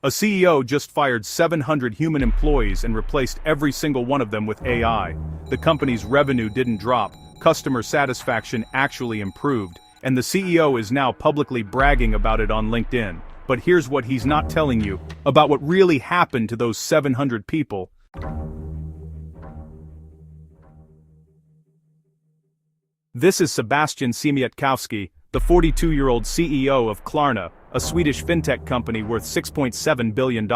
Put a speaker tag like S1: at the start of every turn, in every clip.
S1: A CEO just fired 700 human employees and replaced every single one of them with AI. The company's revenue didn't drop, customer satisfaction actually improved, and the CEO is now publicly bragging about it on LinkedIn. But here's what he's not telling you about what really happened to those 700 people. This is Sebastian Siemiatkowski, the 42-year-old CEO of Klarna, a Swedish fintech company worth $6.7 billion.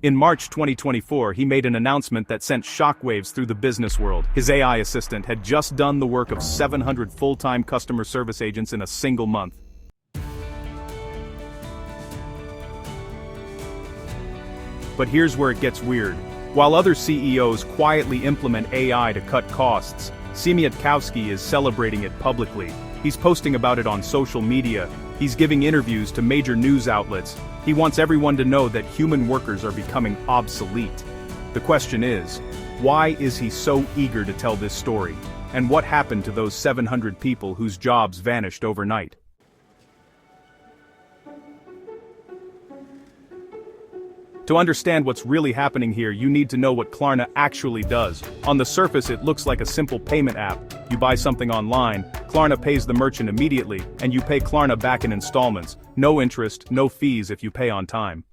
S1: In March 2024, he made an announcement that sent shockwaves through the business world. His AI assistant had just done the work of 700 full-time customer service agents in a single month. But here's where it gets weird. While other CEOs quietly implement AI to cut costs, Siemiatkowski is celebrating it publicly. He's posting about it on social media. He's giving interviews to major news outlets. He wants everyone to know that human workers are becoming obsolete. The question is, why is he so eager to tell this story? And what happened to those 700 people whose jobs vanished overnight? To understand what's really happening here, you need to know what Klarna actually does. On the surface, it looks like a simple payment app. You buy something online, Klarna pays the merchant immediately, and you pay Klarna back in installments. No interest, no fees if you pay on time.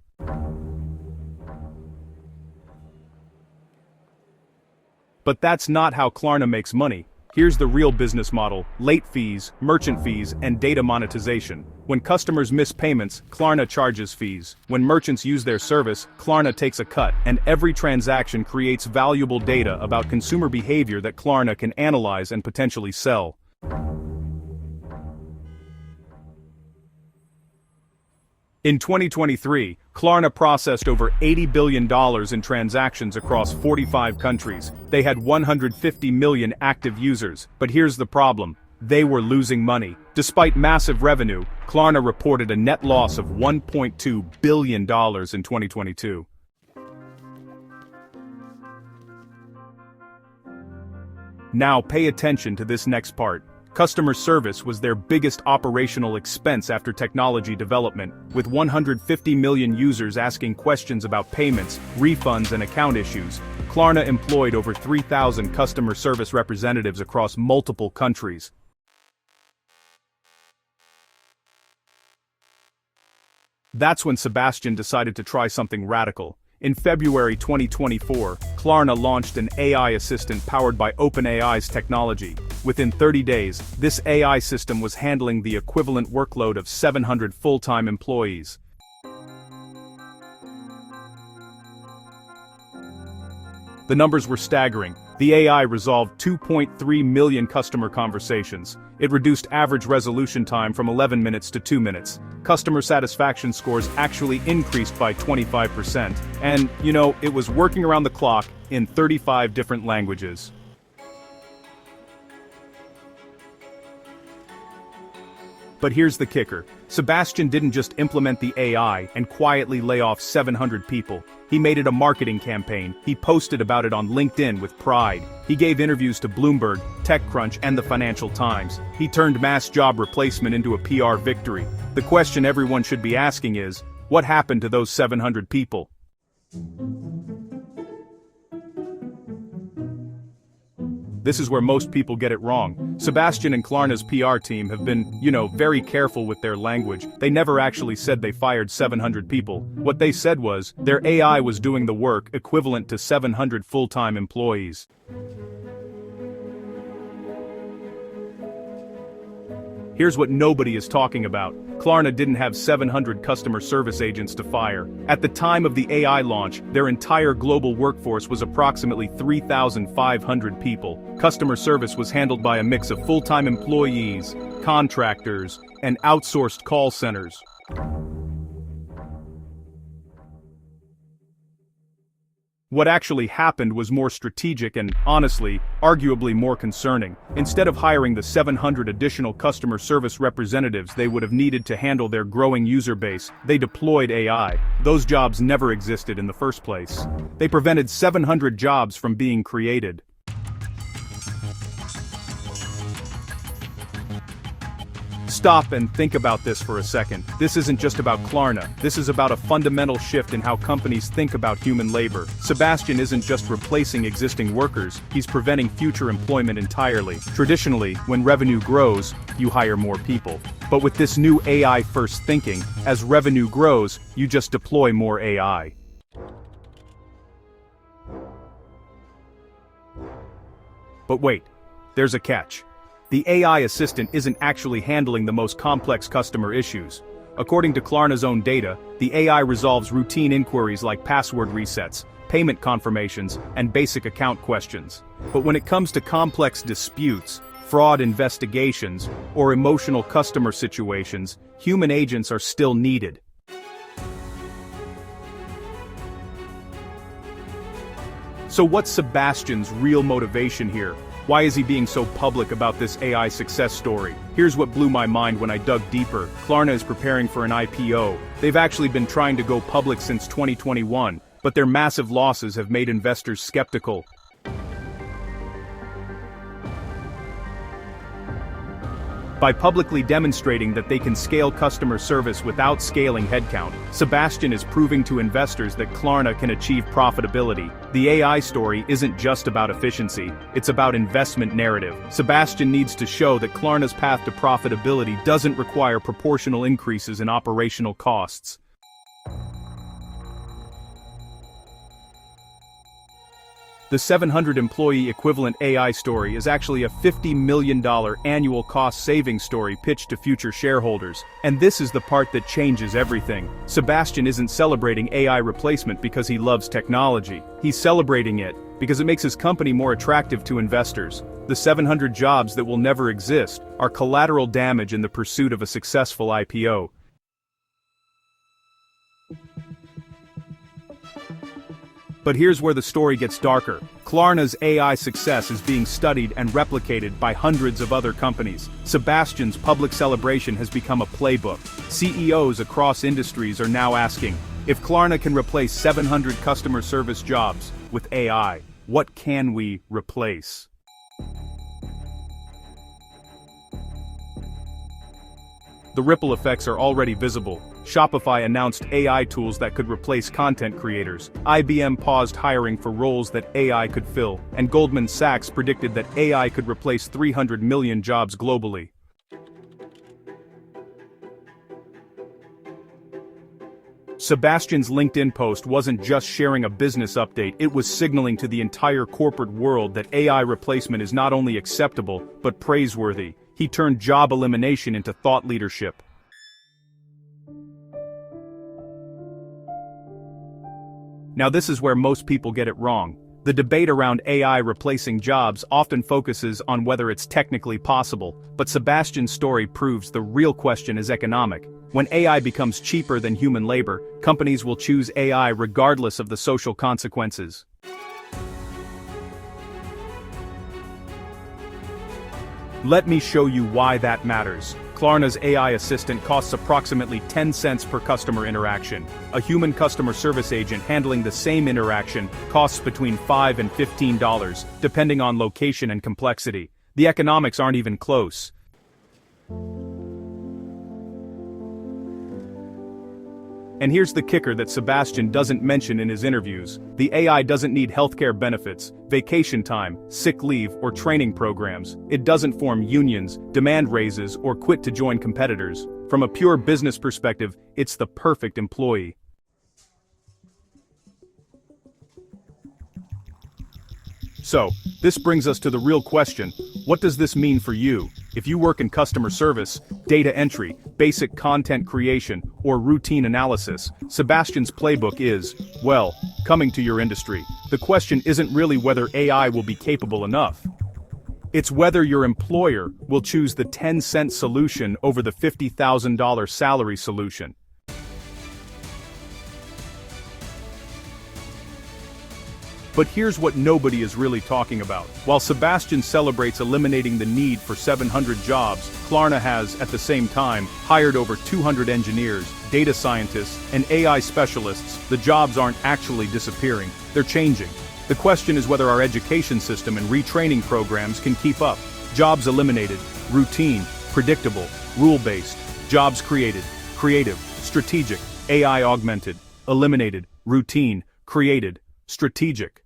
S1: But that's not how Klarna makes money. Here's the real business model: late fees, merchant fees, and data monetization. When customers miss payments, Klarna charges fees. When merchants use their service, Klarna takes a cut, and every transaction creates valuable data about consumer behavior that Klarna can analyze and potentially sell. In 2023, Klarna processed over $80 billion in transactions across 45 countries. They had 150 million active users. But here's the problem: they were losing money. Despite massive revenue, Klarna reported a net loss of $1.2 billion in 2022. Now pay attention to this next part. Customer service was their biggest operational expense after technology development, with 150 million users asking questions about payments, refunds, and account issues. Klarna employed over 3,000 customer service representatives across multiple countries. That's when Sebastian decided to try something radical. In February 2024, Klarna launched an AI assistant powered by OpenAI's technology. Within 30 days, this AI system was handling the equivalent workload of 700 full-time employees. The numbers were staggering. The AI resolved 2.3 million customer conversations. It reduced average resolution time from 11 minutes to 2 minutes. Customer satisfaction scores actually increased by 25%. And, it was working around the clock in 35 different languages. But here's the kicker. Sebastian didn't just implement the AI and quietly lay off 700 people. He made it a marketing campaign. He posted about it on LinkedIn with pride. He gave interviews to Bloomberg, TechCrunch, and the Financial Times. He turned mass job replacement into a PR victory. The question everyone should be asking is, what happened to those 700 people? This is where most people get it wrong. Sebastian and Klarna's PR team have been, very careful with their language. They never actually said they fired 700 people. What they said was, their AI was doing the work equivalent to 700 full-time employees. Here's what nobody is talking about. Klarna didn't have 700 customer service agents to fire. At the time of the AI launch, their entire global workforce was approximately 3,500 people. Customer service was handled by a mix of full-time employees, contractors, and outsourced call centers. What actually happened was more strategic and, honestly, arguably more concerning. Instead of hiring the 700 additional customer service representatives they would have needed to handle their growing user base, they deployed AI. Those jobs never existed in the first place. They prevented 700 jobs from being created. Stop and think about this for a second. This isn't just about Klarna. This is about a fundamental shift in how companies think about human labor. Sebastian isn't just replacing existing workers, he's preventing future employment entirely. Traditionally, when revenue grows, you hire more people. But with this new AI-first thinking, as revenue grows, you just deploy more AI. But wait, there's a catch. The AI assistant isn't actually handling the most complex customer issues. According to Klarna's own data, the AI resolves routine inquiries like password resets, payment confirmations, and basic account questions. But when it comes to complex disputes, fraud investigations, or emotional customer situations, human agents are still needed. So what's Sebastian's real motivation here? Why is he being so public about this AI success story? Here's what blew my mind when I dug deeper. Klarna is preparing for an IPO. They've actually been trying to go public since 2021, but their massive losses have made investors skeptical. By publicly demonstrating that they can scale customer service without scaling headcount, Sebastian is proving to investors that Klarna can achieve profitability. The AI story isn't just about efficiency, it's about investment narrative. Sebastian needs to show that Klarna's path to profitability doesn't require proportional increases in operational costs. The 700-employee equivalent AI story is actually a $50 million annual cost-saving story pitched to future shareholders. And this is the part that changes everything. Sebastian isn't celebrating AI replacement because he loves technology. He's celebrating it because it makes his company more attractive to investors. The 700 jobs that will never exist are collateral damage in the pursuit of a successful IPO. But here's where the story gets darker. Klarna's AI success is being studied and replicated by hundreds of other companies. Sebastian's public celebration has become a playbook. CEOs across industries are now asking, if Klarna can replace 700 customer service jobs with AI, what can we replace? The ripple effects are already visible. Shopify announced AI tools that could replace content creators. IBM paused hiring for roles that AI could fill, and Goldman Sachs predicted that AI could replace 300 million jobs globally. Sebastian's LinkedIn post wasn't just sharing a business update, it was signaling to the entire corporate world that AI replacement is not only acceptable, but praiseworthy. He turned job elimination into thought leadership. Now this is where most people get it wrong. The debate around AI replacing jobs often focuses on whether it's technically possible, but Sebastian's story proves the real question is economic. When AI becomes cheaper than human labor, companies will choose AI regardless of the social consequences. Let me show you why that matters. Klarna's AI assistant costs approximately 10 cents per customer interaction. A human customer service agent handling the same interaction costs between $5 and $15, depending on location and complexity. The economics aren't even close. And here's the kicker that Sebastian doesn't mention in his interviews. The AI doesn't need healthcare benefits, vacation time, sick leave, or training programs. It doesn't form unions, demand raises, or quit to join competitors. From a pure business perspective, it's the perfect employee. So, this brings us to the real question. What does this mean for you? If you work in customer service, data entry, basic content creation, or routine analysis, Sebastian's playbook is, well, coming to your industry. The question isn't really whether AI will be capable enough. It's whether your employer will choose the 10-cent solution over the $50,000 salary solution. But here's what nobody is really talking about. While Sebastian celebrates eliminating the need for 700 jobs, Klarna has, at the same time, hired over 200 engineers, data scientists, and AI specialists. The jobs aren't actually disappearing, they're changing. The question is whether our education system and retraining programs can keep up. Jobs eliminated, routine, Predictable, rule-based, jobs created, creative, strategic, AI augmented, eliminated, routine, created, strategic.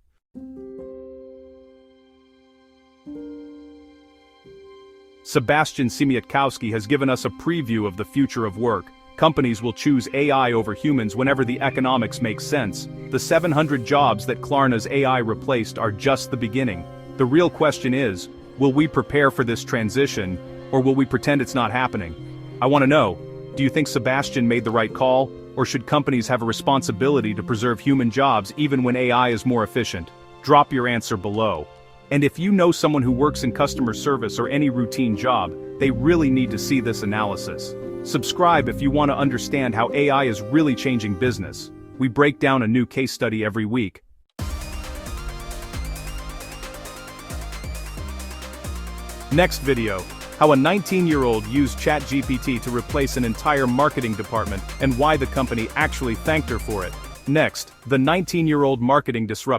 S1: Sebastian Siemiatkowski has given us a preview of the future of work. Companies will choose AI over humans whenever the economics make sense. The 700 jobs that Klarna's AI replaced are just the beginning. The real question is, will we prepare for this transition, or will we pretend it's not happening? I want to know, do you think Sebastian made the right call, or should companies have a responsibility to preserve human jobs even when AI is more efficient? Drop your answer below. And if you know someone who works in customer service or any routine job, they really need to see this analysis. Subscribe if you want to understand how AI is really changing business. We break down a new case study every week. Next video, how a 19-year-old used ChatGPT to replace an entire marketing department and why the company actually thanked her for it. Next, the 19-year-old marketing disruptor